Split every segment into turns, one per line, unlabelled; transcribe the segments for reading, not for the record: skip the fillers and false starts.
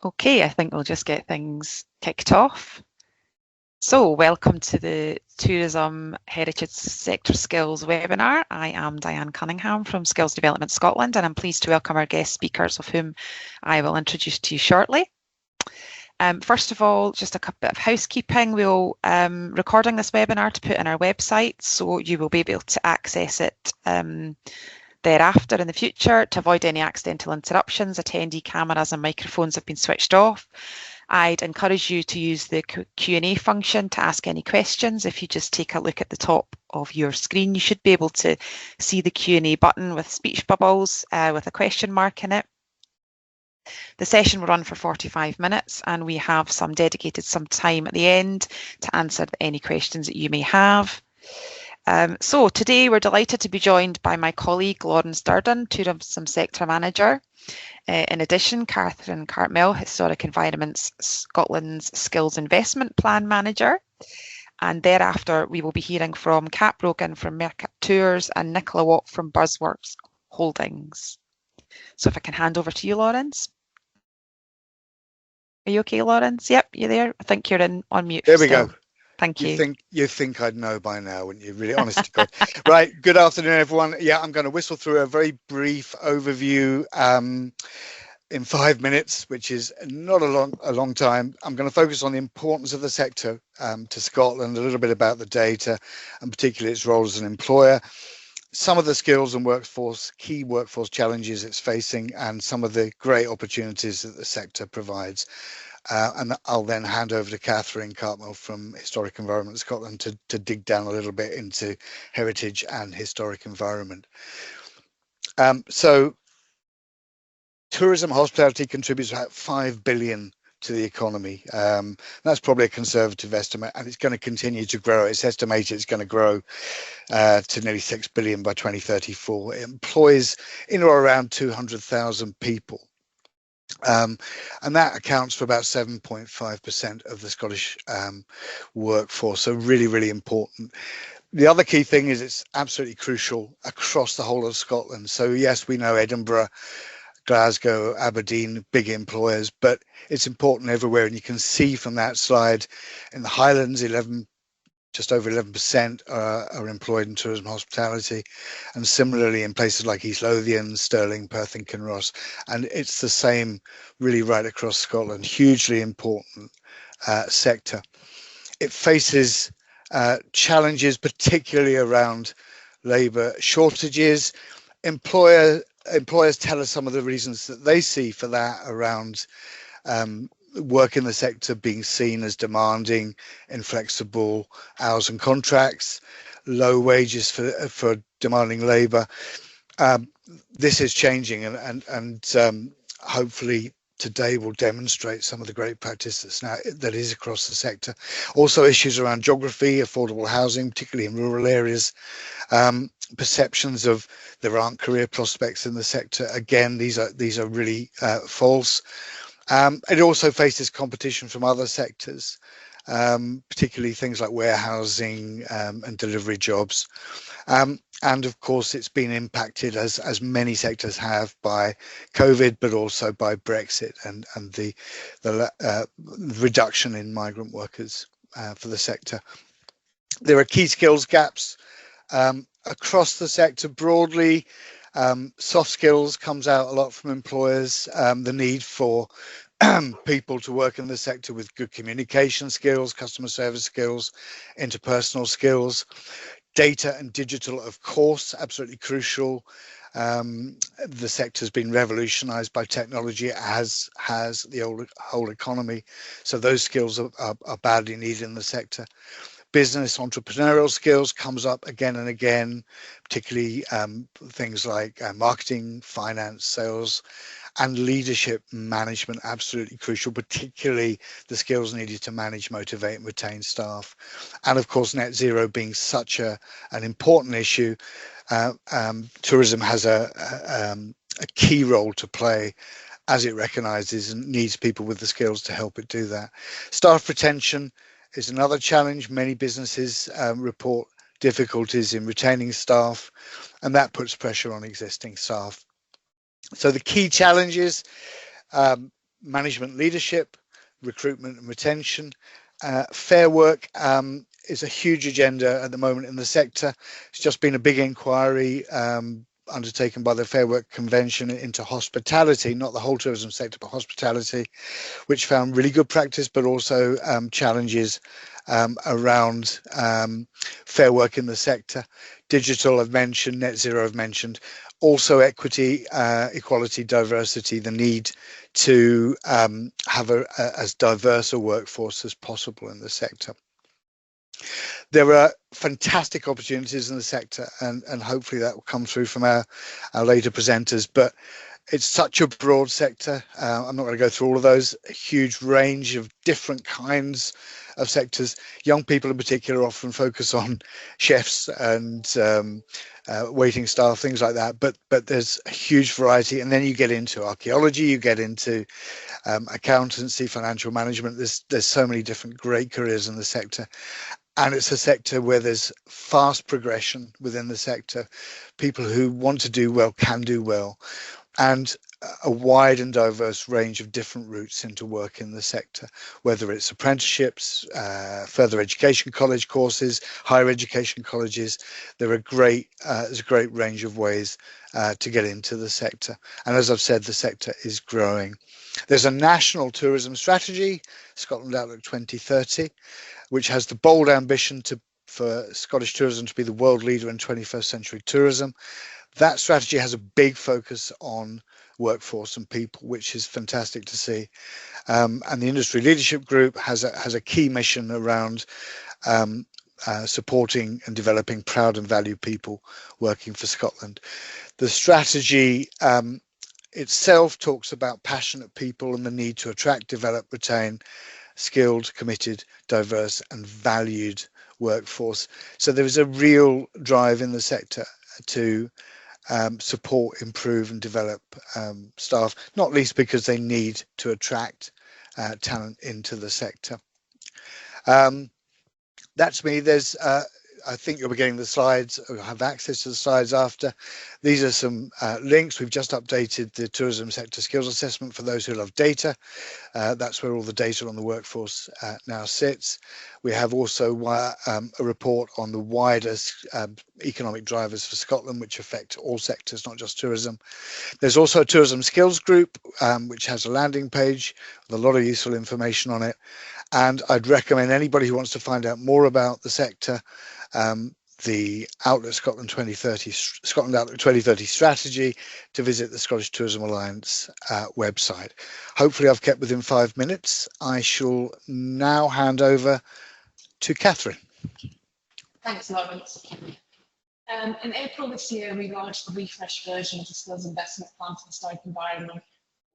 Okay, I think we'll just get things kicked off. So, welcome to the Tourism Heritage Sector Skills webinar. I am Diane Cunningham from Skills Development Scotland, and I'm pleased to welcome our guest speakers, of whom I will introduce to you shortly. First of all, just a bit of housekeeping. We'll recording this webinar to put in our website, so you will be able to access it thereafter in the future. To avoid any accidental interruptions, attendee cameras and microphones have been switched off. I'd encourage you to use the Q&A function to ask any questions. If you just take a look at the top of your screen, you should be able to see the Q&A button with speech bubbles with a question mark in it. The session will run for 45 minutes and we have some time at the end to answer any questions that you may have. So today we're delighted to be joined by my colleague Lawrence Durden, Tourism Sector Manager. In addition, Catherine Cartmel, Historic Environments Scotland's Skills Investment Plan Manager. And thereafter, we will be hearing from Kat Brogan from Mercat Tours and Nicola Watt from Buzzworks Holdings. So if I can hand over to you, Lawrence. Are you okay, Lawrence? Yep, you there? I think you're on mute.
There we go.
Thank you.
You think I'd know by now, wouldn't you? Really, honest to God. Right. Good afternoon, everyone. Yeah, I'm going to whistle through a very brief overview in 5 minutes, which is not a long time. I'm going to focus on the importance of the sector to Scotland, a little bit about the data, and particularly its role as an employer, some of the skills and key workforce challenges it's facing, and some of the great opportunities that the sector provides. And I'll then hand over to Catherine Cartmel from Historic Environment Scotland to dig down a little bit into heritage and historic environment. So tourism hospitality contributes about 5 billion to the economy. That's probably a conservative estimate, and it's going to continue to grow. It's estimated it's going to grow to nearly 6 billion by 2034. It employs in or around 200,000 people. And that accounts for about 7.5% of the Scottish workforce. So really, really important. The other key thing is it's absolutely crucial across the whole of Scotland. So yes, we know Edinburgh, Glasgow, Aberdeen, big employers, but it's important everywhere. And you can see from that slide in the Highlands, just over 11% are employed in tourism hospitality, and similarly in places like East Lothian, Stirling, Perth and Kinross. And it's the same really right across Scotland, hugely important sector. It faces challenges, particularly around labour shortages. Employers tell us some of the reasons that they see for that around work in the sector being seen as demanding, inflexible hours and contracts, low wages for demanding labour. This is changing, and hopefully today will demonstrate some of the great practice that is across the sector. Also issues around geography, affordable housing, particularly in rural areas, perceptions of there aren't career prospects in the sector. Again, these are really false. It also faces competition from other sectors, particularly things like warehousing and delivery jobs. And of course, it's been impacted, as many sectors have, by COVID, but also by Brexit and the reduction in migrant workers for the sector. There are key skills gaps across the sector broadly. Soft skills comes out a lot from employers, the need for people to work in the sector with good communication skills, customer service skills, interpersonal skills. Data and digital, of course, absolutely crucial. The sector has been revolutionized by technology, as has the whole economy. So those skills are badly needed in the sector. Business entrepreneurial skills comes up again and again, particularly things like marketing, finance, sales, and leadership management, absolutely crucial, particularly the skills needed to manage, motivate and retain staff. And of course, net zero being such an important issue, tourism has a key role to play, as it recognises and needs people with the skills to help it do that. Staff retention is another challenge. Many businesses report difficulties in retaining staff, and that puts pressure on existing staff. So the key challenges, management leadership, recruitment and retention. Fair work is a huge agenda at the moment in the sector. It's just been a big inquiry undertaken by the Fair Work Convention into hospitality, not the whole tourism sector, but hospitality, which found really good practice, but also challenges around fair work in the sector. Digital I've mentioned, net zero I've mentioned. Also equity, equality, diversity, the need to have as diverse a workforce as possible in the sector. There are fantastic opportunities in the sector, and hopefully that will come through from our later presenters, but it's such a broad sector. I'm not going to go through all of those. A huge range of different kinds of sectors. Young people in particular often focus on chefs and waiting staff, things like that, but there's a huge variety. And then you get into archaeology, you get into accountancy, financial management. There's so many different great careers in the sector. And it's a sector where there's fast progression within the sector. People who want to do well can do well, and a wide and diverse range of different routes into work in the sector, whether it's apprenticeships, further education college courses, higher education colleges. There's a great range of ways to get into the sector. And as I've said, the sector is growing. There's a national tourism strategy, Scotland Outlook 2030, which has the bold ambition for Scottish tourism to be the world leader in 21st century tourism. That strategy has a big focus on workforce and people, which is fantastic to see. And the Industry Leadership Group has a key mission around supporting and developing proud and valued people working for Scotland. The strategy itself talks about passionate people and the need to attract, develop, retain skilled, committed, diverse and valued workforce. So there is a real drive in the sector to support, improve and develop staff, not least because they need to attract talent into the sector. That's me. There's I think you'll be getting the slides, or have access to the slides after. These are some links. We've just updated the tourism sector skills assessment for those who love data. That's where all the data on the workforce now sits. We have also a report on the wider economic drivers for Scotland, which affect all sectors, not just tourism. There's also a tourism skills group, which has a landing page with a lot of useful information on it. And I'd recommend anybody who wants to find out more about the sector, the Outlook Scotland 2030, Scotland Outlook 2030 strategy, to visit the Scottish Tourism Alliance website. Hopefully I've kept within 5 minutes. I shall now hand over to Catherine.
Thanks, Lawrence. In April this year, we launched the refreshed version of the Skills Investment Plan for the Historic Environment.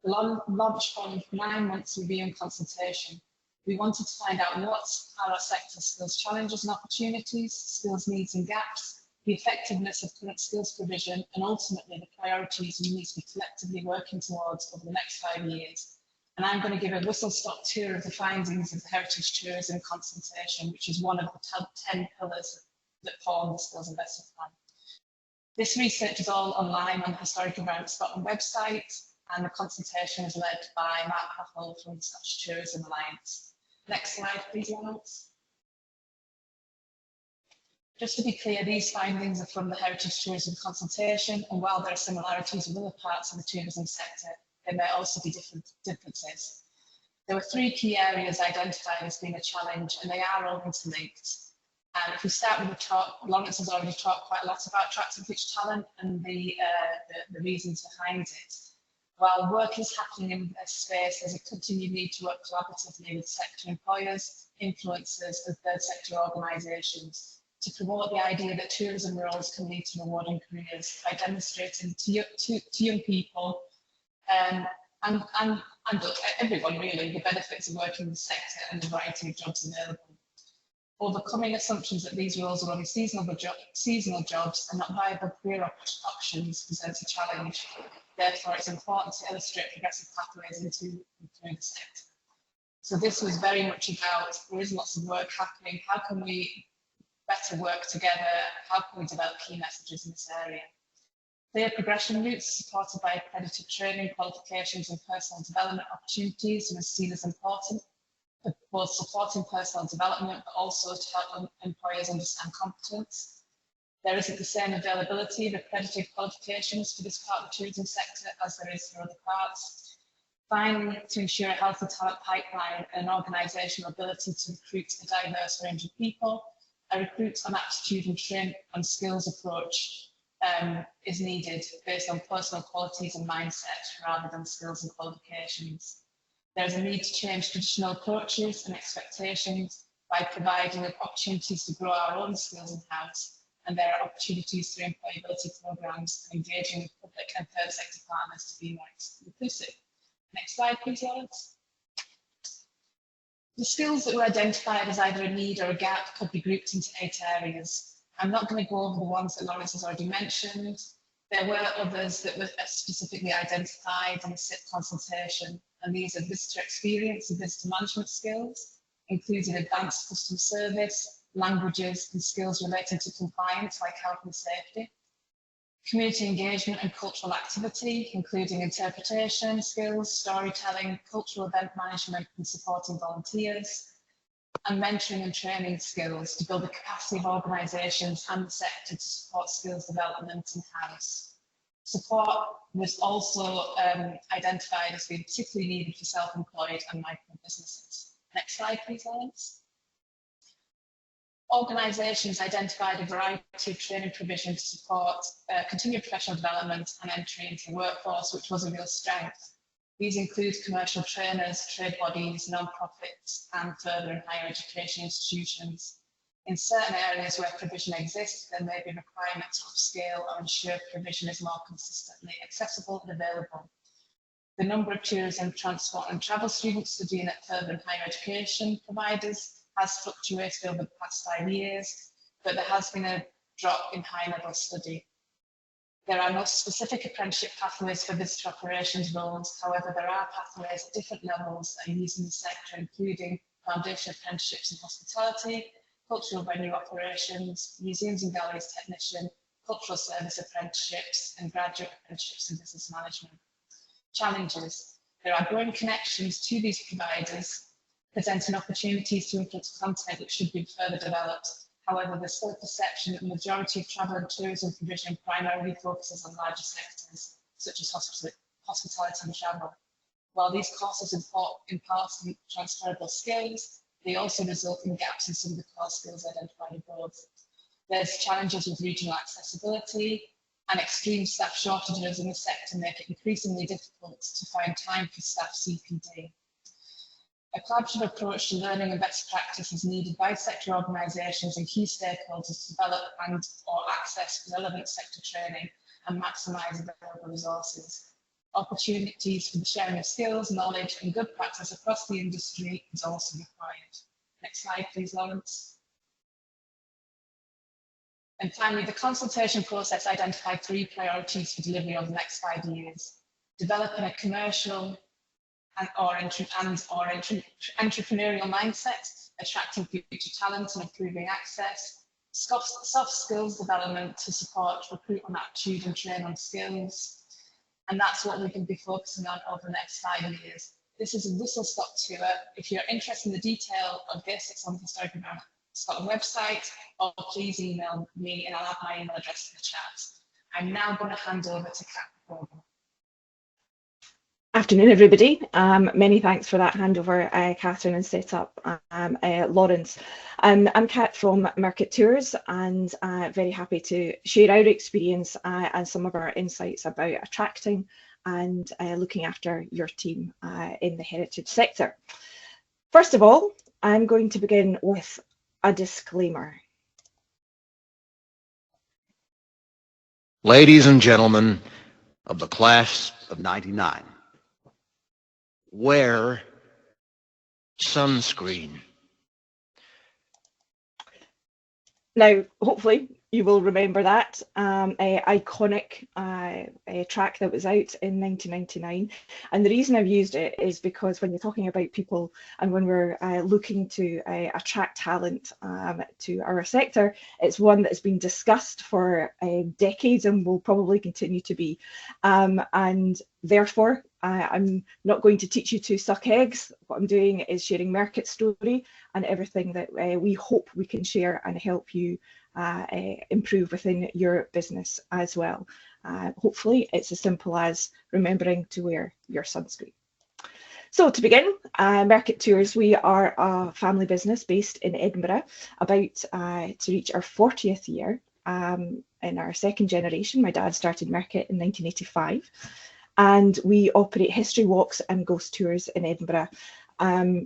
The launch followed 9 months review and consultation. We wanted to find out what are our sector's skills challenges and opportunities, skills needs and gaps, the effectiveness of current skills provision, and ultimately the priorities we need to be collectively working towards over the next 5 years. And I'm going to give a whistle-stop tour of the findings of the Heritage Tourism Consultation, which is one of the top 10 pillars that form the Skills Investment Plan. This research is all online on the Historic Environment Scotland website, and the consultation is led by Mark Huffle from the Scottish Tourism Alliance. Next slide, please, Lawrence. Just to be clear, these findings are from the Heritage Tourism Consultation, and while there are similarities with other parts of the tourism sector, there may also be differences. There were 3 key areas identified as being a challenge, and they are all interlinked. And if we start with the top, Lawrence has already talked quite a lot about attracting future talent and the reasons behind it. While work is happening in this space, there's a continued need to work collaboratively with sector employers, influencers and third sector organisations to promote the idea that tourism roles can lead to rewarding careers by demonstrating to young people and everyone really the benefits of working in the sector and the variety of jobs available. Overcoming assumptions that these roles are only seasonal jobs and not viable career options presents a challenge. Therefore, it's important to illustrate progressive pathways into the sector. So this was very much about, there is lots of work happening, how can we better work together, how can we develop key messages in this area? Clear progression routes supported by accredited training, qualifications and personal development opportunities was seen as important for both supporting personal development but also to help employers understand competence. There isn't the same availability of accredited qualifications for this part of the tourism sector as there is for other parts. Finally, to ensure a healthy talent pipeline and organisational ability to recruit a diverse range of people, a recruit on aptitude and train and skills approach is needed based on personal qualities and mindset rather than skills and qualifications. There is a need to change traditional approaches and expectations by providing opportunities to grow our own skills in-house, and there are opportunities through employability programmes and engaging with public and third sector partners to be more inclusive. Next slide, please, Lawrence. The skills that were identified as either a need or a gap could be grouped into 8 areas. I'm not going to go over the ones that Lawrence has already mentioned. There were others that were specifically identified in the SIP consultation, and these are visitor experience and visitor management skills, including advanced customer service, languages, and skills relating to compliance like health and safety. Community engagement and cultural activity, including interpretation skills, storytelling, cultural event management, and supporting volunteers. And mentoring and training skills to build the capacity of organisations and the sector to support skills development in-house. Support was also identified as being particularly needed for self-employed and micro businesses. Next slide, please, Lawrence. Organisations identified a variety of training provision to support continued professional development and entry into the workforce, which was a real strength. These include commercial trainers, trade bodies, non-profits, and further and higher education institutions. In certain areas where provision exists, there may be a requirement to upscale or ensure provision is more consistently accessible and available. The number of tourism, transport and travel students studying at further and higher education providers has fluctuated over the past 5 years, but there has been a drop in high-level study. There are no specific apprenticeship pathways for visitor operations roles. However, there are pathways at different levels that are used in the sector, including foundation apprenticeships in hospitality, cultural venue operations, museums and galleries technician, cultural service apprenticeships, and graduate apprenticeships in business management. Challenges. There are growing connections to these providers, presenting opportunities to influence content that should be further developed. However, there's still a perception that the majority of travel and tourism provision primarily focuses on larger sectors, such as hospitality and travel. While these courses impart transferable skills, they also result in gaps in some of the core skills identified above. There's challenges with regional accessibility, and extreme staff shortages in the sector make it increasingly difficult to find time for staff CPD. A collaborative approach to learning and best practice is needed by sector organisations and key stakeholders to develop and or access relevant sector training and maximise available resources. Opportunities for the sharing of skills, knowledge and good practice across the industry is also required. Next slide, please, Lawrence. And finally, the consultation process identified 3 priorities for delivery over the next 5 years. Developing a commercial or entrepreneurial mindset, attracting future talent and improving access, soft skills development to support recruitment aptitude and train on skills. And that's what we're going to be focusing on over the next 5 years. This is a whistle-stop tour. If you're interested in the detail of this, it's on the Historic Environment Scotland website, or please email me and I'll have my email address in the chat. I'm now going to hand over to Kat.
Afternoon, everybody. Many thanks for that handover, Catherine, and set up Lawrence. I'm Kat from Market Tours, and very happy to share our experience and some of our insights about attracting and looking after your team in the heritage sector. First of all, I'm going to begin with a disclaimer.
Ladies and gentlemen of the class of '99, wear sunscreen.
Now, hopefully, You will remember that iconic track that was out in 1999. And the reason I've used it is because when you're talking about people and when we're looking to attract talent to our sector, it's one that has been discussed for decades and will probably continue to be. And therefore, I'm not going to teach you to suck eggs. What I'm doing is sharing Mercat's story and everything that we hope we can share and help you improve within your business as well. Hopefully it's as simple as remembering to wear your sunscreen. So to begin, Mercat Tours, we are a family business based in Edinburgh, about to reach our 40th year in our second generation. My dad started Mercat in 1985. And we operate history walks and ghost tours in Edinburgh.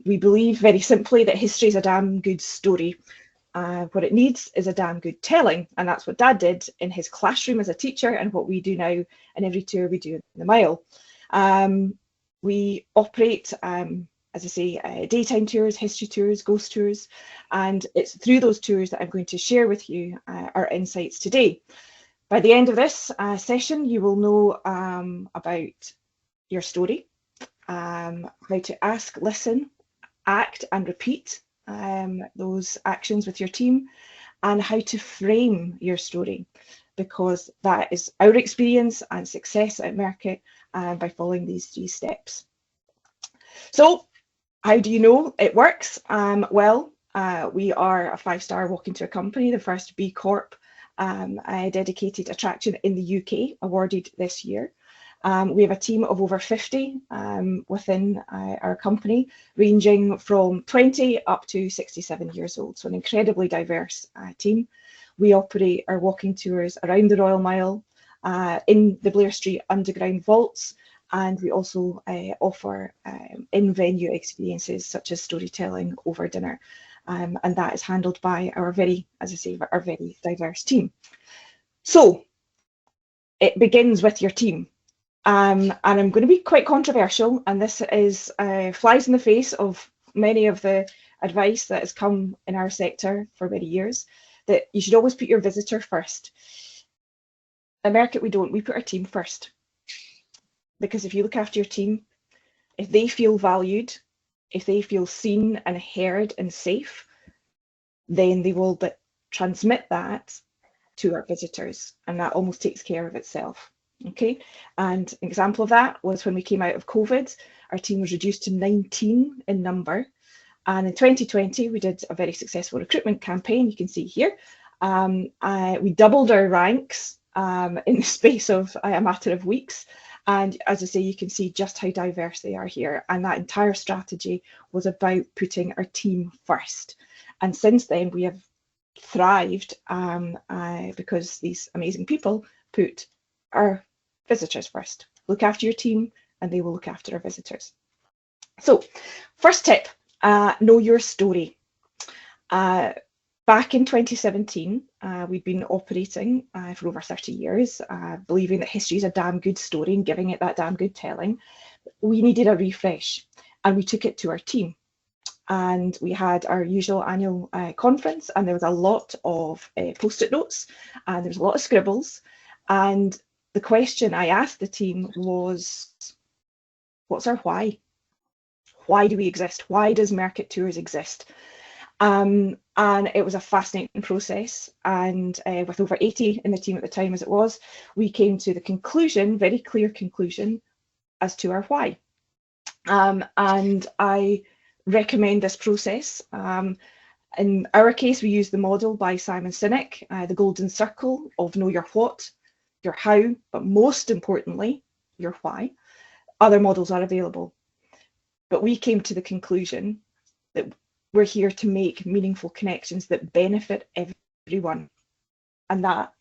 We believe very simply that history is a damn good story. What it needs is a damn good telling, and that's what Dad did in his classroom as a teacher and what we do now in every tour we do in the mile. We operate, as I say, daytime tours, history tours, ghost tours, and it's through those tours that I'm going to share with you our insights today. By the end of this session, you will know about your story, how to ask, listen, act and repeat those actions with your team, and how to frame your story, because that is our experience and success at Mercat by following these 3 steps. So how do you know it works? Well, we are a 5-star walking tour company, the first B Corp dedicated attraction in the UK, awarded this year. We have a team of over 50 within our company, ranging from 20 up to 67 years old, so an incredibly diverse team. We operate our walking tours around the Royal Mile, in the Blair Street Underground vaults, and we also offer in-venue experiences such as storytelling over dinner. And that is handled by our very, as I say, our very diverse team. So it begins with your team. And I'm going to be quite controversial, and this is flies in the face of many of the advice that has come in our sector for many years, that you should always put your visitor first. At Mercat, we don't. We put our team first. Because if you look after your team, if they feel valued, if they feel seen and heard and safe, then they will transmit that to our visitors, and that almost takes care of itself. Okay, and an example of that was when we came out of COVID, our team was reduced to 19 in number. And in 2020, we did a very successful recruitment campaign, you can see here. We doubled our ranks in the space of a matter of weeks. And as I say, you can see just how diverse they are here. And that entire strategy was about putting our team first. And since then, we have thrived because these amazing people put our visitors first. Look after your team and they will look after our visitors. So first tip, know your story. Back in 2017, we'd been operating for over 30 years, believing that history is a damn good story and giving it that damn good telling. We needed a refresh, and we took it to our team. And we had our usual annual conference, and there was a lot of post-it notes, and there was a lot of scribbles. And the question I asked the team was, what's our why? Why do we exist? Why does Mercat Tours exist? And it was a fascinating process. And with over 80 in the team at the time as it was, we came to the conclusion, very clear conclusion, as to our why. And I recommend this process. In our case, we use the model by Simon Sinek, the golden circle of know your what, your how, but most importantly, your why. Other models are available. But we came to the conclusion that we're here to make meaningful connections that benefit everyone. And that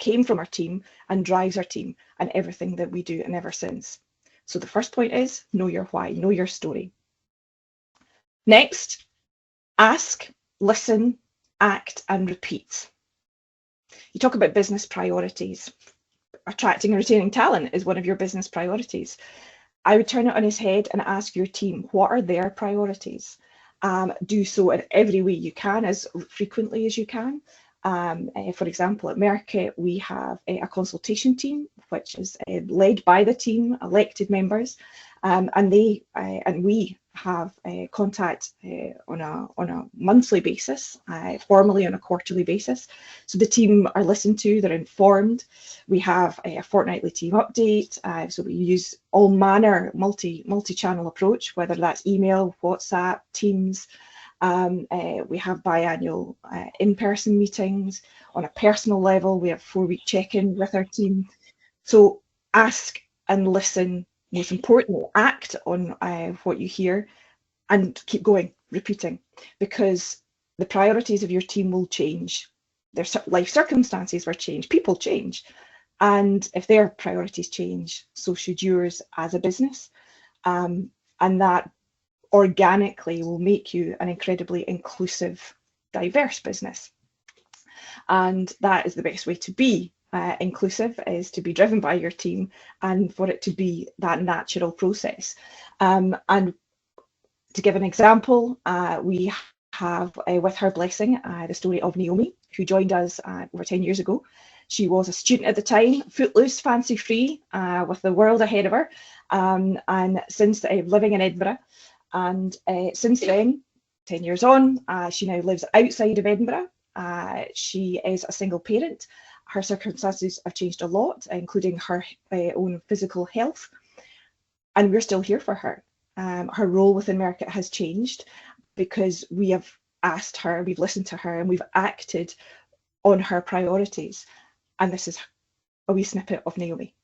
came from our team and drives our team and everything that we do and ever since. So the first point is know your why, know your story. Next, ask, listen, act, and repeat. You talk about business priorities. Attracting and retaining talent is one of your business priorities. I would turn it on its head and ask your team, what are their priorities? Do so in every way you can, as frequently as you can. For example, at Merck, we have a consultation team, which is led by the team, elected members, and we have contact on a monthly basis, formally on a quarterly basis. So the team are listened to, they're informed. We have a fortnightly team update. So we use all manner multi-channel approach, whether that's email, WhatsApp, Teams. We have biannual in-person meetings. On a personal level, we have 4-week check-in with our team. So ask and listen. Most importantly, act on what you hear and keep going, repeating, because the priorities of your team will change. Their life circumstances will change, people change. And if their priorities change, so should yours as a business. And that organically will make you an incredibly inclusive, diverse business. And that is the best way to be inclusive, is to be driven by your team and for it to be that natural process. And to give an example, we have, with her blessing, the story of Naomi, who joined us over 10 years ago. She was a student at the time, footloose, fancy free, with the world ahead of her, and since living in Edinburgh. And since then, 10 years on, she now lives outside of Edinburgh. She is a single parent. Her circumstances have changed a lot, including her own physical health. And we're still here for her. Her role within Merck has changed because we have asked her, we've listened to her, and we've acted on her priorities. And this is a wee snippet of Naomi.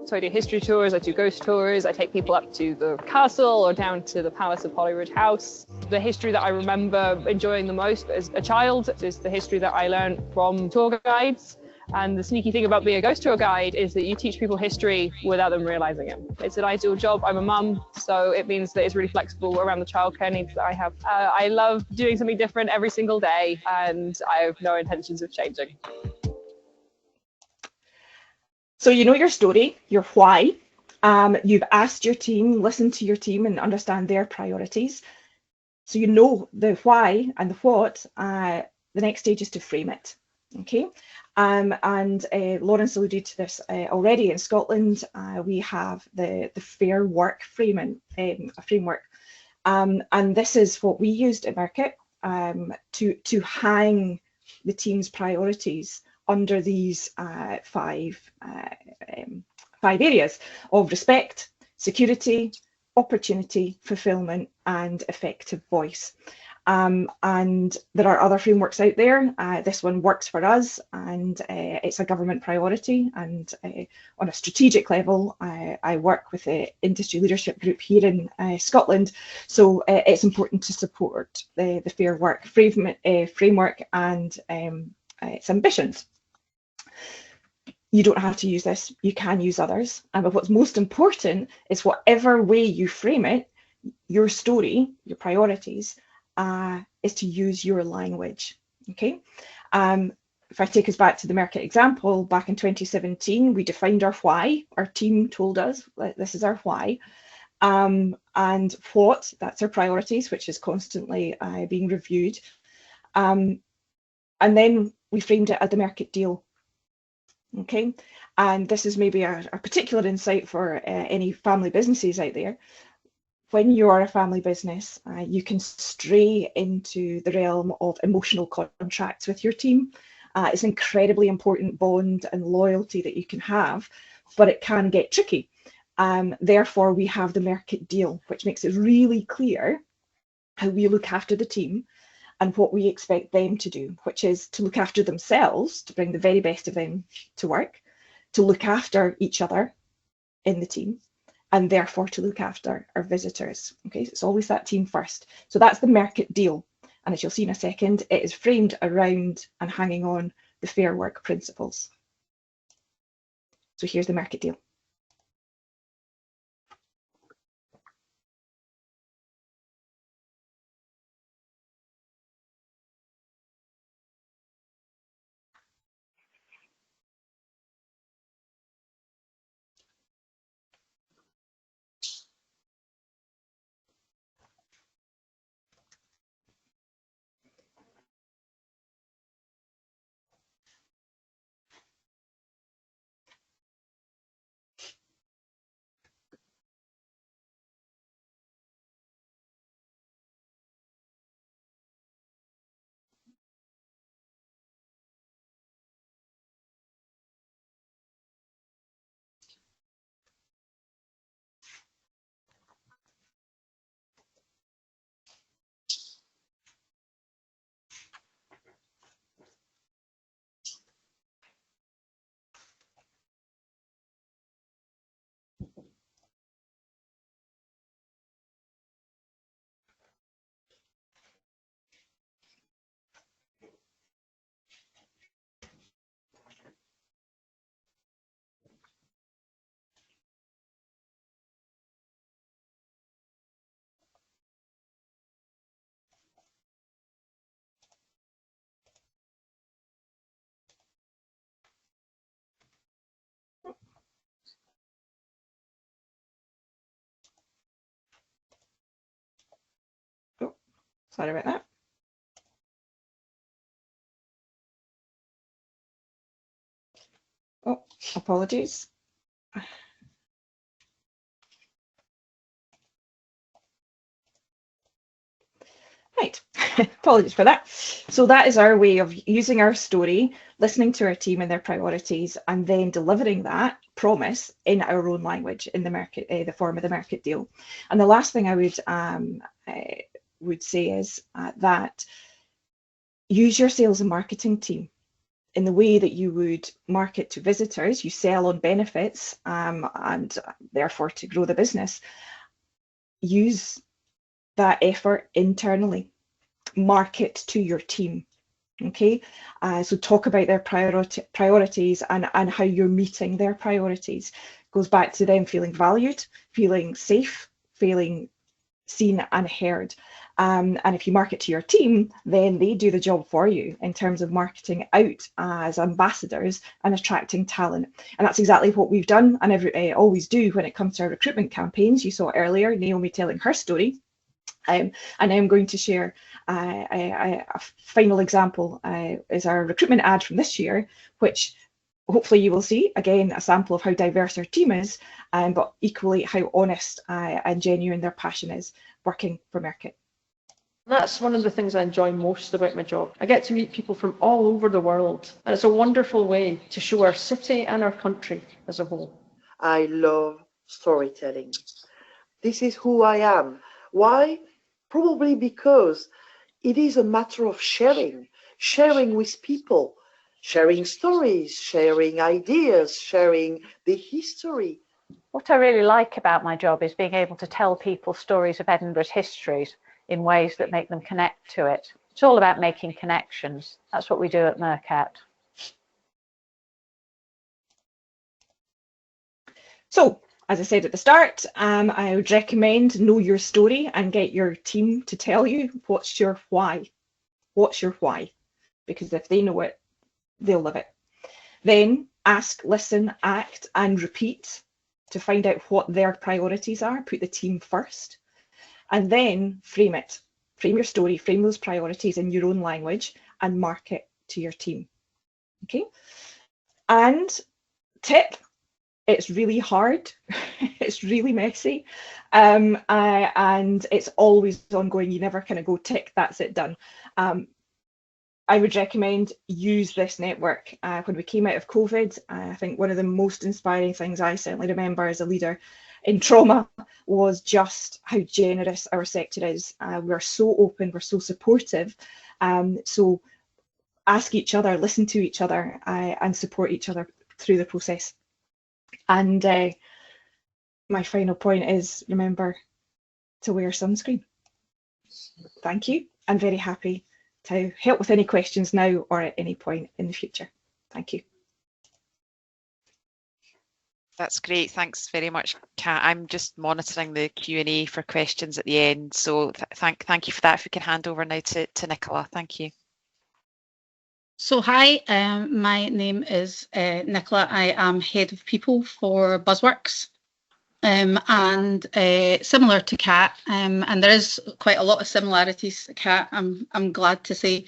So I do history tours, I do ghost tours, I take people up to the castle or down to the Palace of Holyrood House. The history that I remember enjoying the most as a child is the history that I learned from tour guides. And the sneaky thing about being a ghost tour guide is that you teach people history without them realizing it. It's an ideal job. I'm a mum, so it means that it's really flexible around the childcare needs that I have. I love doing something different every single day, and I have no intentions of changing.
So you know your story, your why. You've asked your team, listened to your team and understand their priorities. So you know the why and the what. The next stage is to frame it. Okay. And Lawrence alluded to this already. In Scotland, we have the Fair Work framework. And this is what we used at Merck to hang the team's priorities under these five areas of respect, security, opportunity, fulfillment, and effective voice. And there are other frameworks out there. This one works for us, and it's a government priority. And on a strategic level, I work with the industry leadership group here in Scotland. So it's important to support the Fair Work framework and its ambitions. You don't have to use this, you can use others. But what's most important is whatever way you frame it, your story, your priorities, is to use your language, okay? If I take us back to the Merck example, back in 2017, we defined our why. Our team told us this is our why. And what, that's our priorities, which is constantly being reviewed. And then we framed it as the Merck deal. Okay, and this is maybe a particular insight for any family businesses out there. When you are a family business, you can stray into the realm of emotional contracts with your team. It's an incredibly important bond and loyalty that you can have, but it can get tricky. Therefore, we have the Merck deal, which makes it really clear how we look after the team and what we expect them to do, which is to look after themselves, to bring the very best of them to work, to look after each other in the team, and therefore to look after our visitors. Okay, so it's always that team first. So that's the Merck deal. And as you'll see in a second, it is framed around and hanging on the Fair Work principles. So here's the Merck deal. Sorry about that. Oh, apologies. Right, apologies for that. So that is our way of using our story, listening to our team and their priorities, and then delivering that promise in our own language in the market, the form of the market deal. And the last thing I would say is that use your sales and marketing team in the way that you would market to visitors. You sell on benefits and therefore to grow the business. Use that effort internally, market to your team. Okay, so talk about their priorities and how you're meeting their priorities. Goes back to them feeling valued, feeling safe, feeling seen and heard. And if you market to your team, then they do the job for you in terms of marketing out as ambassadors and attracting talent. And that's exactly what we've done and always do when it comes to our recruitment campaigns. You saw earlier Naomi telling her story. And I'm going to share a final example is our recruitment ad from this year, which hopefully you will see, again, a sample of how diverse our team is, but equally how honest and genuine their passion is working for Merckit.
That's one of the things I enjoy most about my job. I get to meet people from all over the world, and it's a wonderful way to show our city and our country as a whole.
I love storytelling. This is who I am. Why? Probably because it is a matter of sharing with people, sharing stories, sharing ideas, sharing the history.
What I really like about my job is being able to tell people stories of Edinburgh's histories in ways that make them connect to it. It's all about making connections. That's what we do at Mercat.
So, as I said at the start, I would recommend know your story and get your team to tell you what's your why. What's your why? Because if they know it, they'll live it. Then ask, listen, act, and repeat to find out what their priorities are. Put the team first. And then frame it. Frame your story, frame those priorities in your own language and market to your team. Okay? And tip, it's really hard. It's really messy. And it's always ongoing. You never kind of go tick, that's it, done. I would recommend use this network. When we came out of COVID, I think one of the most inspiring things I certainly remember as a leader in trauma was just how generous our sector is. We're so open, we're so supportive. So ask each other, listen to each other, and support each other through the process. And my final point is remember to wear sunscreen. Thank you. I'm very happy to help with any questions now or at any point in the future. Thank you.
That's great. Thanks very much, Kat. I'm just monitoring the Q&A for questions at the end. So thank you for that. If we can hand over now to Nicola. Thank you.
So hi, my name is Nicola. I am Head of People for Buzzworks. And similar to Kat, and there is quite a lot of similarities to Kat, I'm glad to say.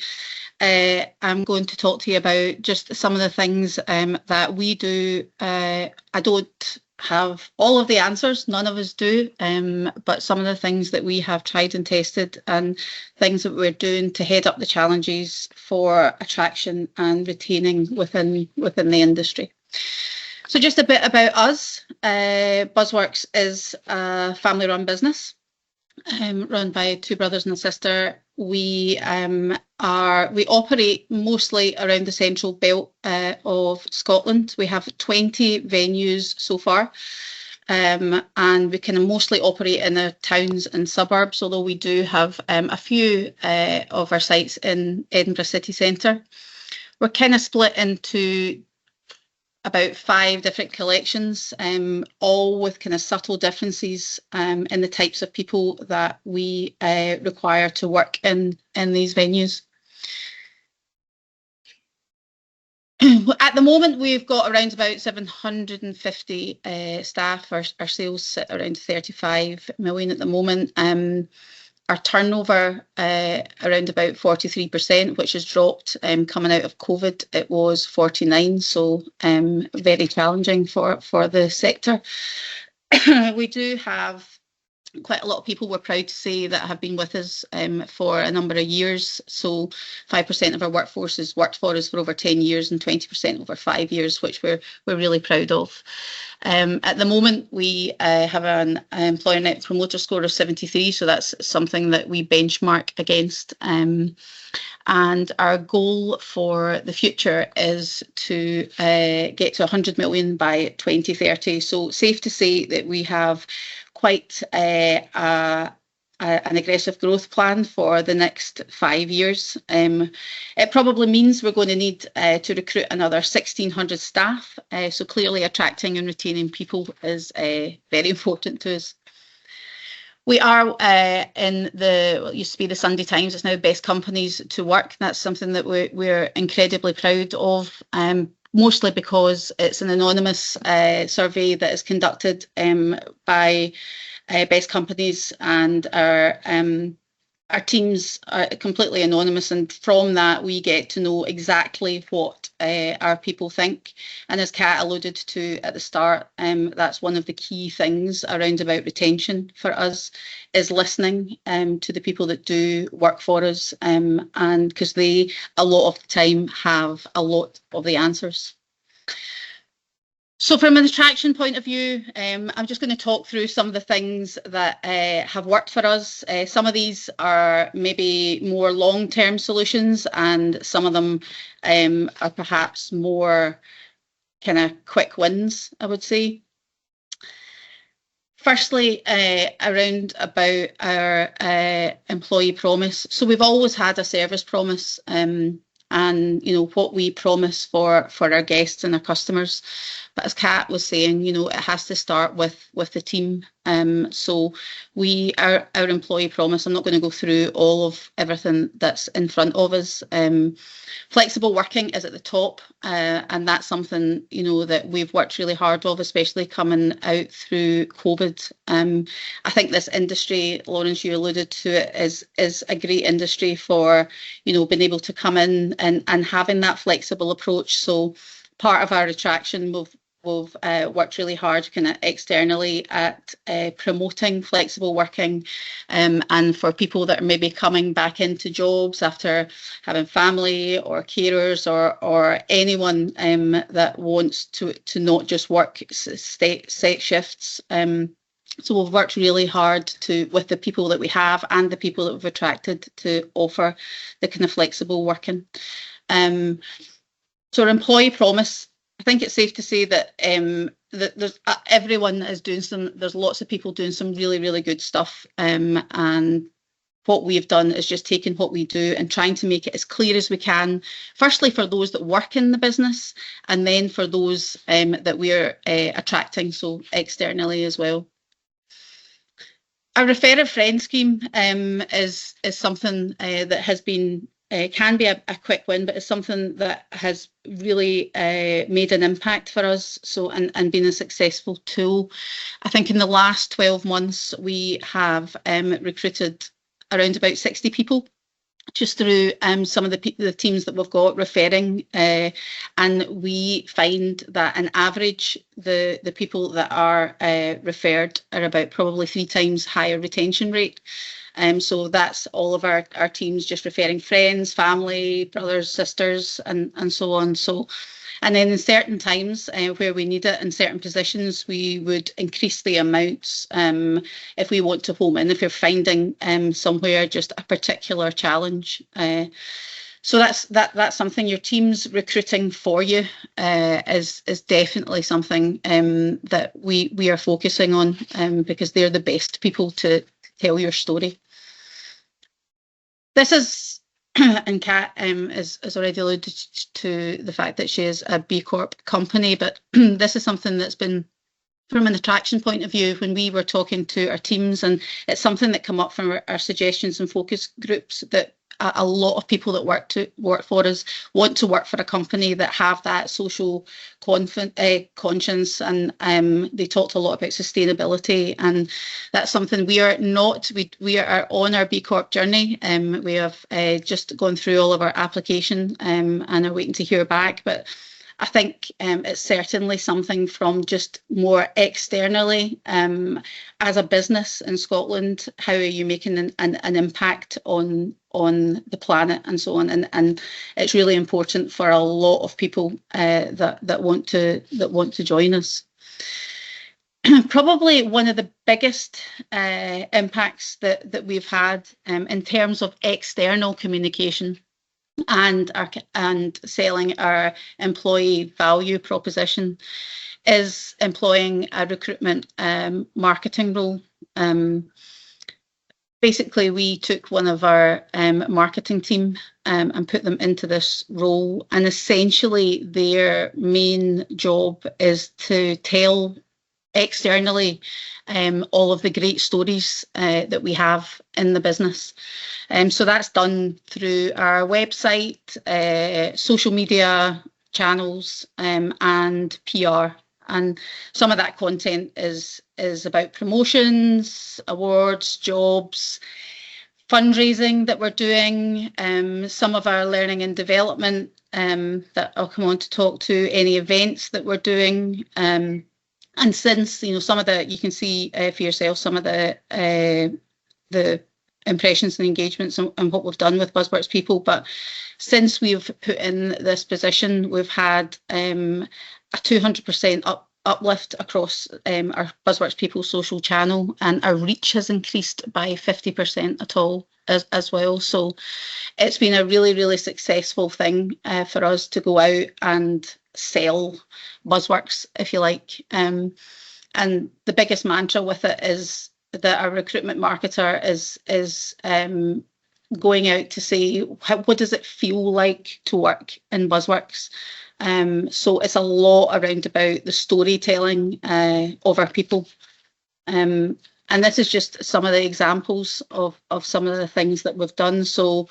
I'm going to talk to you about just some of the things that we do. I don't have all of the answers, none of us do, but some of the things that we have tried and tested and things that we're doing to head up the challenges for attraction and retaining within the industry. So just a bit about us. Buzzworks is a family-run business run by two brothers and a sister. We operate mostly around the central belt of Scotland. We have 20 venues so far, and we kind of mostly operate in the towns and suburbs, although we do have a few of our sites in Edinburgh city centre. We're kind of split into about 5 different collections, all with kind of subtle differences in the types of people that we require to work in these venues. At the moment, we've got around about 750 staff. Our sales sit around 35 million at the moment. our turnover around about 43%, which has dropped coming out of COVID. It was 49, so very challenging for the sector. We do have quite a lot of people, we're proud to say, that have been with us for a number of years. So 5% of our workforce has worked for us for over 10 years and 20% over 5 years, which we're really proud of. At the moment, we have an employer net promoter score of 73, so that's something that we benchmark against. And our goal for the future is to get to 100 million by 2030. So safe to say that we have quite an aggressive growth plan for the next 5 years. It probably means we're going to need to recruit another 1,600 staff. So clearly attracting and retaining people is very important to us. We are in what used to be the Sunday Times, it's now Best Companies to Work. That's something that we're incredibly proud of, mostly because it's an anonymous survey that is conducted by Best Companies, and our teams are completely anonymous, and from that we get to know exactly what our people think. And as Kat alluded to at the start, that's one of the key things around about retention for us, is listening to the people that do work for us, and because they a lot of the time have a lot of the answers. So from an attraction point of view, I'm just going to talk through some of the things that have worked for us. Some of these are maybe more long-term solutions, and some of them are perhaps more kind of quick wins, I would say. Firstly, around about our employee promise. So we've always had a service promise, and what we promise for our guests and our customers. But as Kat was saying, it has to start with the team. So our employee promise, I'm not going to go through all of everything that's in front of us. Flexible working is at the top, and that's something that we've worked really hard of, especially coming out through COVID. I think this industry, Lawrence, you alluded to it, is a great industry for being able to come in and having that flexible approach. So part of our attraction, we've worked really hard kind of externally at promoting flexible working, and for people that are maybe coming back into jobs after having family or carers or anyone that wants to not just work set shifts. So we've worked really hard with the people that we have and the people that we've attracted to offer the kind of flexible working. So our employee promise, I think it's safe to say that there's everyone is doing there's lots of people doing some really, really good stuff. And what we've done is just taken what we do and trying to make it as clear as we can, firstly for those that work in the business, and then for those that we're attracting, so externally as well. Our refer a friend scheme is something that has been can be a quick win, but it's something that has really made an impact for us, so and been a successful tool. I think in the last 12 months we have recruited around about 60 people just through some of the teams that we've got referring, and we find that on average the people that are referred are about probably 3 times higher retention rate. So that's all of our teams just referring friends, family, brothers, sisters, and so on. So, and then in certain times where we need it in certain positions, we would increase the amounts if we want to home in, if you're finding somewhere just a particular challenge. So that's something your team's recruiting for you is definitely something that we are focusing on, because they're the best people to tell your story. This is, and Kat has already alluded to the fact that she is a B Corp company, but this is something that's been, from an attraction point of view, when we were talking to our teams, and it's something that come up from our suggestions and focus groups, that a lot of people that work for us want to work for a company that have that social conscience, and they talked a lot about sustainability, and that's something we are not. We are on our B Corp journey. We have just gone through all of our application and are waiting to hear back, but I think it's certainly something from just more externally as a business in Scotland. How are you making an impact on the planet and so on? And it's really important for a lot of people that want to join us. Probably one of the biggest impacts that we've had in terms of external communication and selling our employee value proposition is employing a recruitment marketing role. Basically, we took one of our marketing team and put them into this role, and essentially their main job is to tell externally all of the great stories that we have in the business. So that's done through our website, social media channels, and PR. And some of that content is about promotions, awards, jobs, fundraising that we're doing, some of our learning and development that I'll come on to talk to, any events that we're doing. And since, some of the, you can see for yourself some of the impressions and engagements and what we've done with Buzzworks people, but since we've put in this position, we've had a 200% uplift across our Buzzworks people social channel, and our reach has increased by 50% at all as well. So it's been a really, really successful thing for us to go out and sell Buzzworks, if you like. And the biggest mantra with it is that our recruitment marketer is going out to say, what does it feel like to work in Buzzworks? So it's a lot around about the storytelling of our people. And this is just some of the examples of some of the things that we've done. So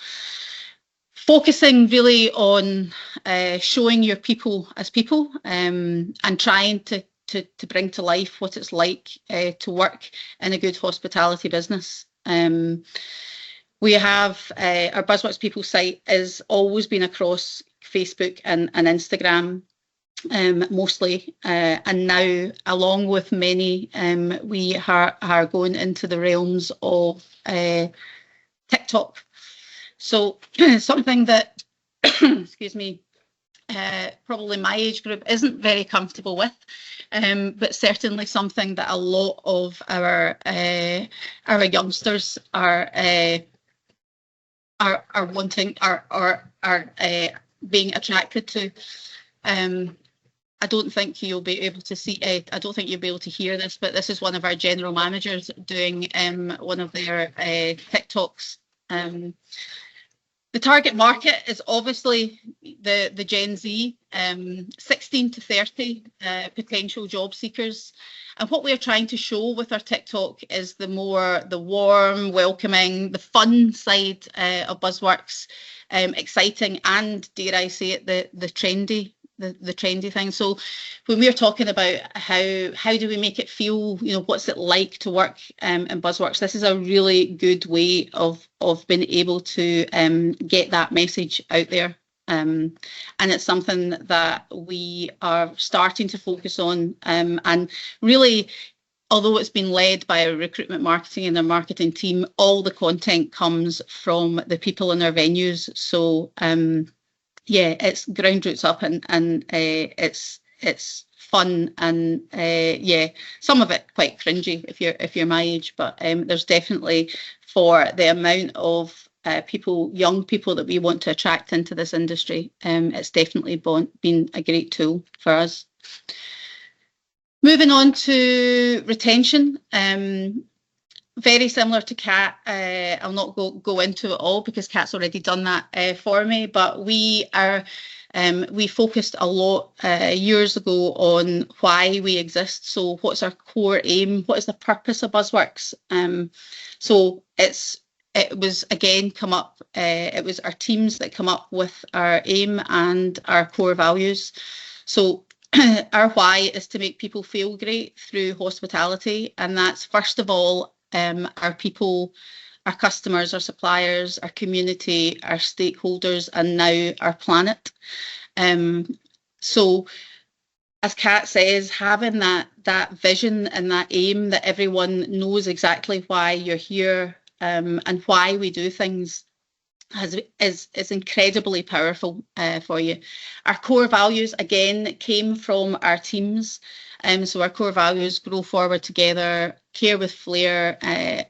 focusing really on showing your people as people, and trying to bring to life what it's like to work in a good hospitality business. We have our Buzzworks People site has always been across Facebook and Instagram mostly, and now, along with many, we are going into the realms of TikTok. So something that, excuse me, probably my age group isn't very comfortable with, but certainly something that a lot of our youngsters are wanting, are being attracted to. I don't think you'll be able to see. I don't think you'll be able to hear this, but this is one of our general managers doing one of their TikToks. The target market is obviously the Gen Z, 16 to 30 potential job seekers. And what we're trying to show with our TikTok is the warm, welcoming, the fun side of Buzzworks, exciting, and dare I say it, the trendy. The trendy thing. So when we're talking about how do we make it feel, what's it like to work in Buzzworks, this is a really good way of being able to get that message out there. And it's something that we are starting to focus on, and really, although it's been led by our recruitment marketing and our marketing team, all the content comes from the people in our venues. So yeah, it's ground roots up, and it's fun, and yeah, some of it quite cringy if you're my age, but there's definitely, for the amount of young people that we want to attract into this industry, it's definitely been a great tool for us. Moving on to retention. Very similar to Kat. I'll not go into it all because Kat's already done that for me, but we focused a lot years ago on why we exist. So what's our core aim? What is the purpose of Buzzworks? So it's it was again come up, it was our teams that come up with our aim and our core values. So our why is to make people feel great through hospitality, and that's first of all our people, our customers, our suppliers, our community, our stakeholders, and now our planet. So as Kat says, having that vision and that aim that everyone knows exactly why you're here and why we do things is incredibly powerful for you. Our core values, again, came from our teams. So our core values: grow forward together, care with flair,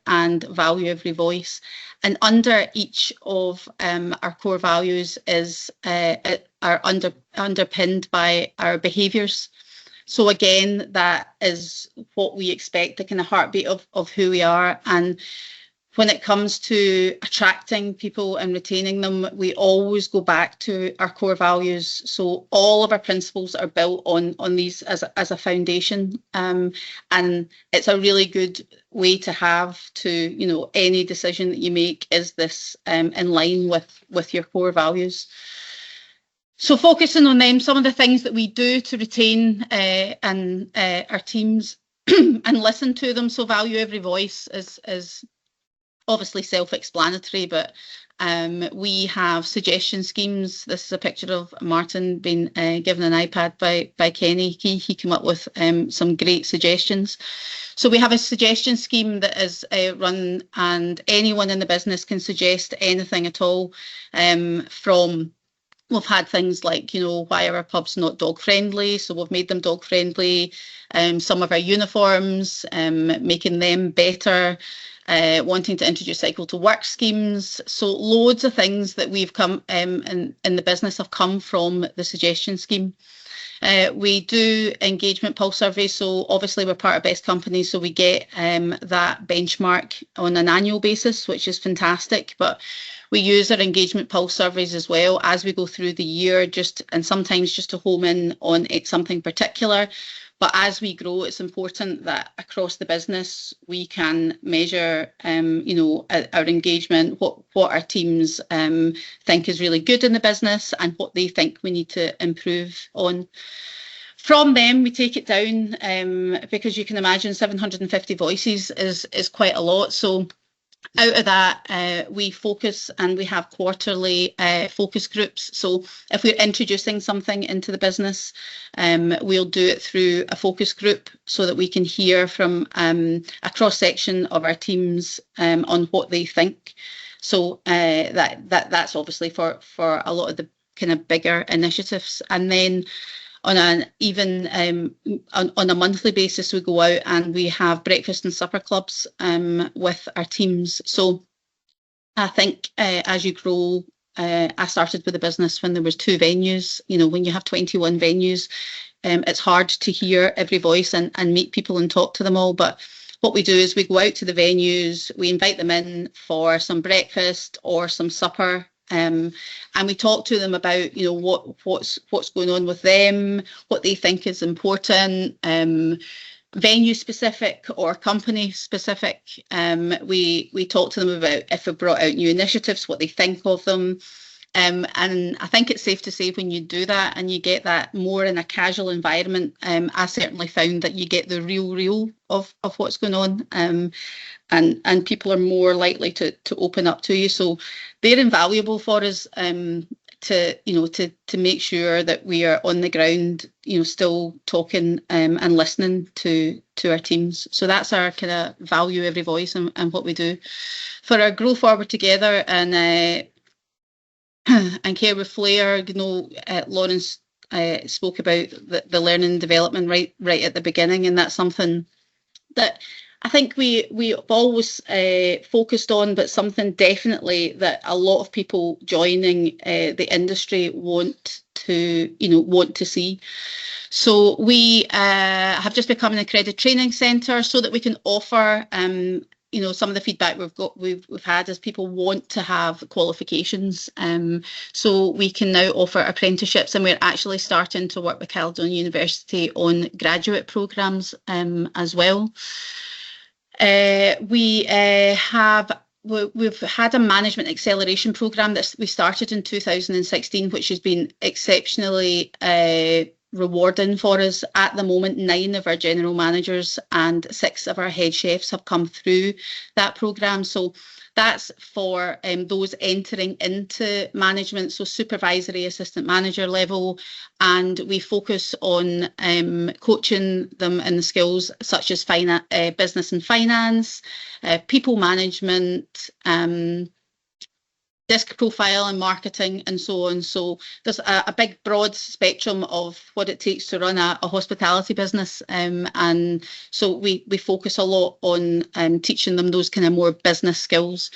and value every voice. And under each of our core values are underpinned by our behaviours. So again, that is what we expect, the kind of heartbeat of who we are. And when it comes to attracting people and retaining them, we always go back to our core values. So all of our principles are built on these as a foundation, and it's a really good way to have to, you know, any decision that you make, is this in line with your core values. So focusing on them, some of the things that we do to retain our teams and listen to them. So value every voice is obviously self-explanatory, but we have suggestion schemes. This is a picture of Martin being given an iPad by Kenny. He came up with some great suggestions. So we have a suggestion scheme that is run, and anyone in the business can suggest anything at all. We've had things like, you know, why are our pubs not dog friendly? So we've made them dog friendly. Some of our uniforms, making them better. Wanting to introduce cycle to work schemes. So loads of things that we've come in the business have come from the suggestion scheme. We do engagement pulse surveys. So obviously we're part of Best Companies, so we get that benchmark on an annual basis, which is fantastic. But we use our engagement pulse surveys as well as we go through the year, and sometimes just to home in on something particular. But as we grow, it's important that across the business we can measure, you know, our engagement, what our teams think is really good in the business, and what they think we need to improve on. From them, we take it down because you can imagine 750 voices is quite a lot. So out of that, we focus, and we have quarterly focus groups. So if we're introducing something into the business, we'll do it through a focus group so that we can hear from a cross-section of our teams on what they think. So that's obviously for a lot of the kind of bigger initiatives. And then on a monthly basis, we go out and we have breakfast and supper clubs with our teams. So I think as you grow, I started with the business when there was 2 venues. You know, when you have 21 venues, it's hard to hear every voice and meet people and talk to them all. But what we do is we go out to the venues, we invite them in for some breakfast or some supper. And we talk to them about, you know, what's going on with them, what they think is important, venue specific or company specific. We talk to them about if we brought out new initiatives, what they think of them. And I think it's safe to say when you do that and you get that more in a casual environment, I certainly found that you get the real of what's going on. And people are more likely to open up to you. So they're invaluable for us to make sure that we are on the ground, you know, still talking and listening to our teams. So that's our kind of value every voice and what we do. For our grow forward together and care with flair, you know, Lawrence spoke about the learning and development right at the beginning, and that's something that I think we've always focused on, but something definitely that a lot of people joining the industry want to see. So we have just become an accredited training centre so that we can offer. You know, some of the feedback we've had is people want to have qualifications. So we can now offer apprenticeships, and we're actually starting to work with Caledonian University on graduate programmes as well. We have we've had a management acceleration program that we started in 2016, which has been exceptionally rewarding for us. At the moment, 9 of our general managers and 6 of our head chefs have come through that program. So that's for those entering into management, so supervisory, assistant manager level, and we focus on coaching them in the skills such as business and finance, people management, disc profile and marketing, and so on. So there's a big broad spectrum of what it takes to run a hospitality business, and so we focus a lot on teaching them those kind of more business skills.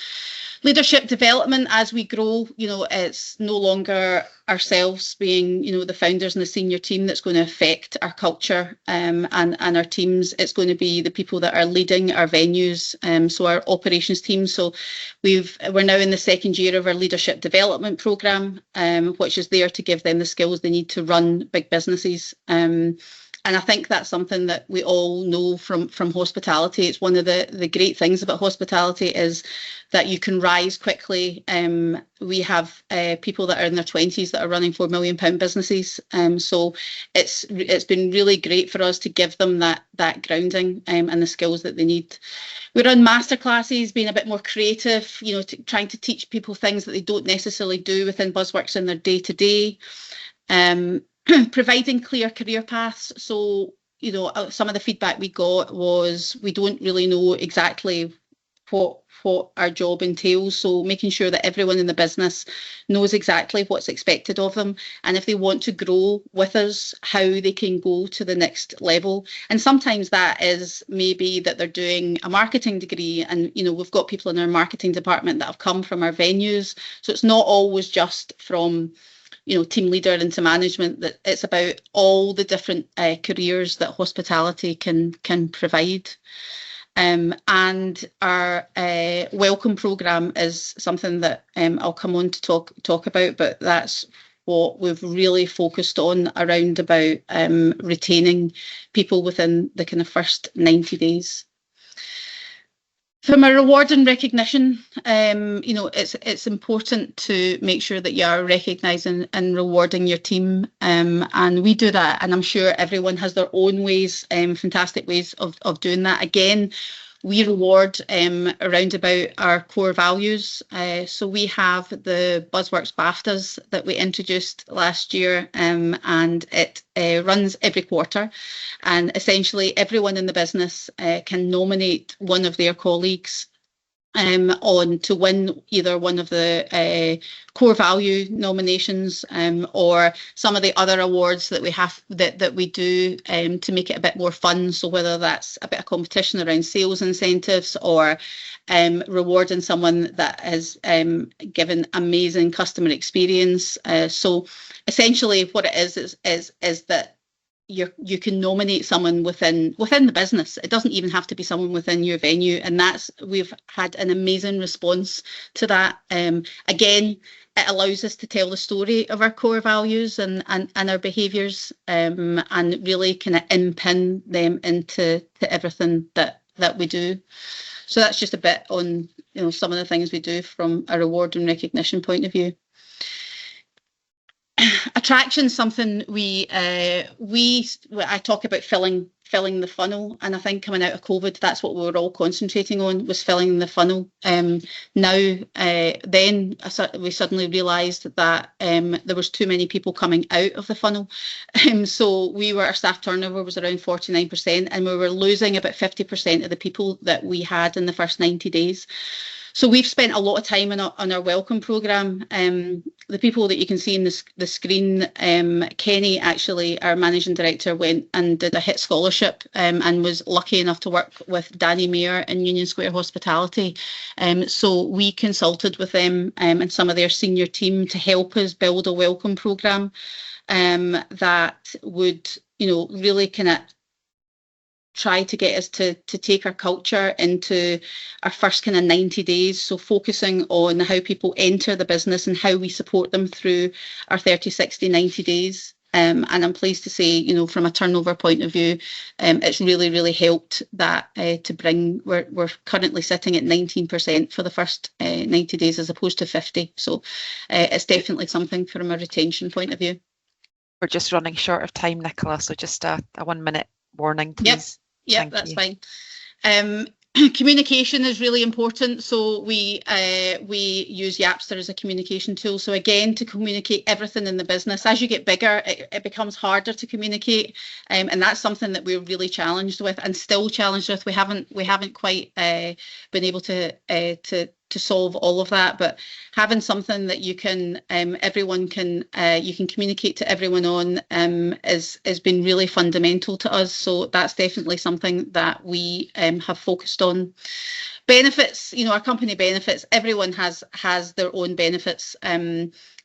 Leadership development as we grow, it's no longer ourselves being, the founders and the senior team that's going to affect our culture and our teams. It's going to be the people that are leading our venues, so our operations team. So we're now in the second year of our leadership development programme, which is there to give them the skills they need to run big businesses. And I think that's something that we all know from hospitality. It's one of the great things about hospitality is that you can rise quickly. We have people that are in their 20s that are running £4 million businesses. So it's been really great for us to give them that grounding and the skills that they need. We run masterclasses, being a bit more creative, trying to teach people things that they don't necessarily do within Buzzworks in their day-to-day. Providing clear career paths. So, some of the feedback we got was we don't really know exactly what our job entails. So making sure that everyone in the business knows exactly what's expected of them. And if they want to grow with us, how they can go to the next level. And sometimes that is maybe that they're doing a marketing degree, and, we've got people in our marketing department that have come from our venues. So it's not always just from team leader into management, that it's about all the different careers that hospitality can provide. And our welcome programme is something that I'll come on to talk about, but that's what we've really focused on around about retaining people within the kind of first 90 days. From a reward and recognition, it's important to make sure that you are recognising and rewarding your team, and we do that. And I'm sure everyone has their own ways, fantastic ways of doing that. Again, we reward around about our core values. So we have the Buzzworks BAFTAs that we introduced last year, and it runs every quarter. And essentially everyone in the business can nominate one of their colleagues on to win either one of the core value nominations or some of the other awards that we have that we do to make it a bit more fun. So whether that's a bit of competition around sales incentives or rewarding someone that has given amazing customer experience. So essentially what it is that you can nominate someone within the business. It doesn't even have to be someone within your venue, and we've had an amazing response to that. Again, it allows us to tell the story of our core values and our behaviours, and really kind of impin them into everything that we do. So that's just a bit on some of the things we do from a reward and recognition point of view. Attraction, something I talk about filling the funnel, and I think coming out of COVID, that's what we were all concentrating on, was filling the funnel. Then we suddenly realised that there was too many people coming out of the funnel. So our staff turnover was around 49%, and we were losing about 50% of the people that we had in the first 90 days. So we've spent a lot of time on our welcome programme. The people that you can see in the screen, Kenny, actually, our managing director, went and did a HIT scholarship and was lucky enough to work with Danny Mayer in Union Square Hospitality. So we consulted with them and some of their senior team to help us build a welcome programme that would, really kind of try to get us to take our culture into our first kind of 90 days. So focusing on how people enter the business and how we support them through our 30, 60, 90 days. And I'm pleased to say, you know, from a turnover point of view, it's really helped that to bring, we're currently sitting at 19% for the first 90 days as opposed to 50. So it's definitely something from a retention point of view.
We're just running short of time, Nicola, so just a 1 minute warning, please.
Yep, that's fine. Communication is really important, so we use Yapster as a communication tool. So again, to communicate everything in the business, as you get bigger, it becomes harder to communicate, and that's something that we're really challenged with, and still challenged with. We haven't quite been able to solve all of that, but having something that you can everyone can you can communicate to everyone on has been really fundamental to us. So that's definitely something that we have focused on. Benefits, you know, our company benefits, everyone has their own benefits,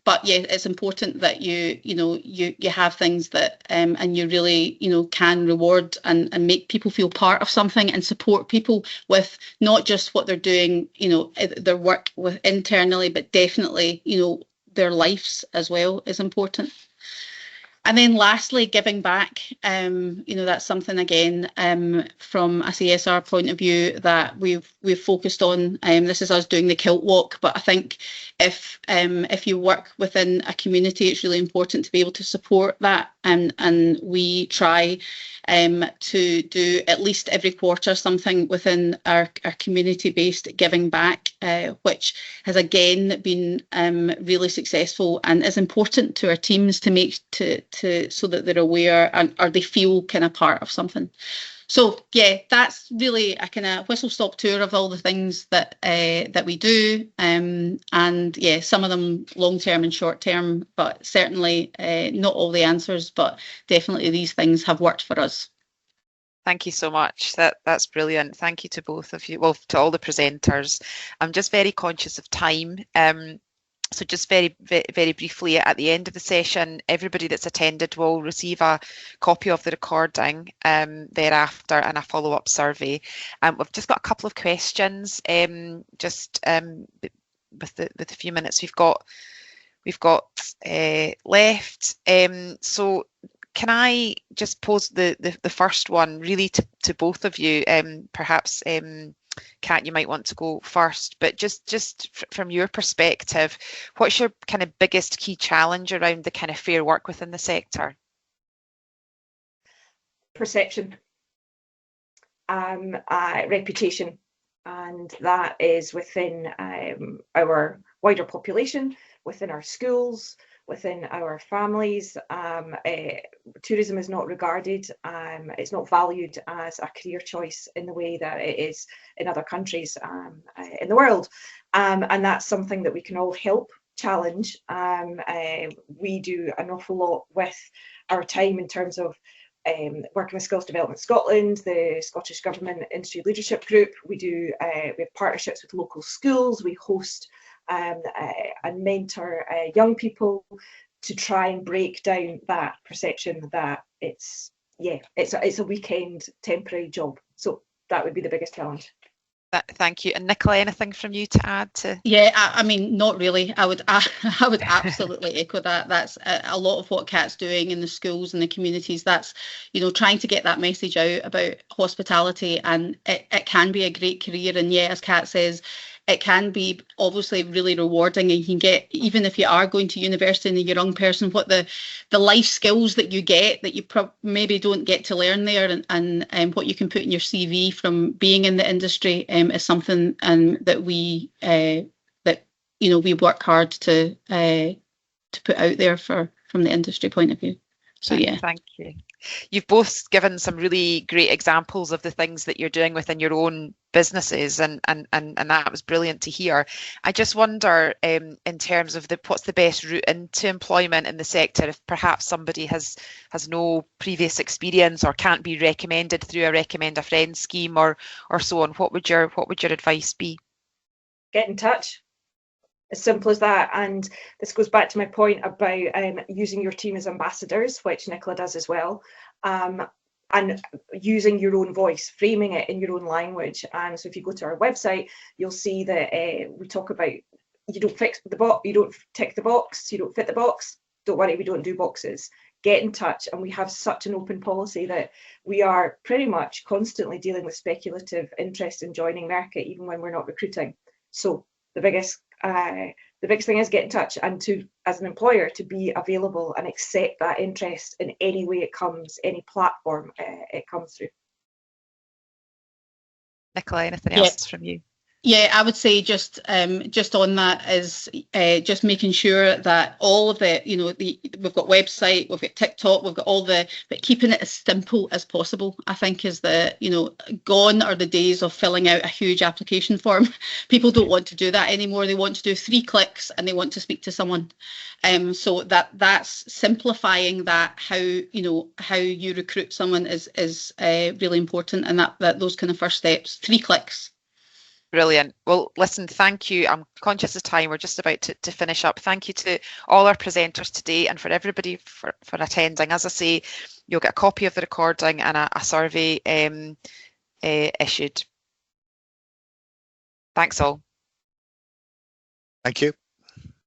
but yeah, it's important that you have things that and you really, you know, can reward and make people feel part of something and support people with not just what they're doing, you know, their work with internally, but definitely, you know, their lives as well is important. And then lastly, giving back, you know, that's something again from a CSR point of view that we've focused on. This is us doing the kilt walk, but I think if you work within a community, it's really important to be able to support that, and we try to do at least every quarter something within our community-based giving back, which has again been really successful and is important to our teams to make so that they're aware or they feel kind of part of something. So yeah, that's really a kind of whistle-stop tour of all the things that we do, and yeah, some of them long-term and short-term, but certainly not all the answers, but definitely these things have worked for us.
Thank you so much. That's brilliant. Thank you to both of you. Well, to all the presenters. I'm just very conscious of time. So just very briefly, at the end of the session, everybody that's attended will receive a copy of the recording thereafter and a follow-up survey. We've just got a couple of questions, with the few minutes we've got left. So can I just pose the first one really to both of you? Perhaps Kat, you might want to go first, but just from your perspective, what's your kind of biggest key challenge around the kind of fair work within the sector?
Perception, reputation, and that is within our wider population, within our schools, within our families. Tourism is not regarded, it's not valued as a career choice in the way that it is in other countries in the world. And that's something that we can all help challenge. We do an awful lot with our time in terms of working with Skills Development Scotland, the Scottish Government Industry Leadership Group. We have partnerships with local schools. We host and mentor young people to try and break down that perception that it's a weekend temporary job. So that would be the biggest challenge.
Thank you. And Nicola, anything from you to add to?
Yeah, I mean, not really. I would absolutely echo that. That's a lot of what Kat's doing in the schools and the communities. That's, you know, trying to get that message out about hospitality, and it can be a great career. And yeah, as Kat says, it can be obviously really rewarding, and you can get, even if you are going to university and you're a young person, what the life skills that you get that you maybe don't get to learn there, and what you can put in your CV from being in the industry is something that we we work hard to put out there from the industry point of view. So yeah.
Thank you. You've both given some really great examples of the things that you're doing within your own businesses, and that was brilliant to hear. I just wonder, in terms of what's the best route into employment in the sector, if perhaps somebody has no previous experience or can't be recommended through a recommend a friend scheme or so on, what would your advice be?
Get in touch. As simple as that. And this goes back to my point about using your team as ambassadors, which Nicola does as well, and using your own voice, framing it in your own language. And so if you go to our website, you'll see that we talk about, you don't fix the box, you don't tick the box, you don't fit the box. Don't worry, we don't do boxes. get in touch. And we have such an open policy that we are pretty much constantly dealing with speculative interest in joining Merca, even when we're not recruiting. So the biggest thing is get in touch, and to, as an employer, to be available and accept that interest in any way it comes, any platform it comes through.
Nicola, anything else from you?
Yeah, I would say just on that is just making sure that all of the, we've got website, we've got TikTok, we've got all but keeping it as simple as possible, I think, is gone are the days of filling out a huge application form. People don't want to do that anymore. They want to do 3 clicks and they want to speak to someone. So that's simplifying that, how you recruit someone is really important, and that those kind of first steps, 3 clicks.
Brilliant. Well, listen, thank you. I'm conscious of time. We're just about to finish up. Thank you to all our presenters today, and for everybody for attending. As I say, you'll get a copy of the recording and a survey issued. Thanks all.
Thank you.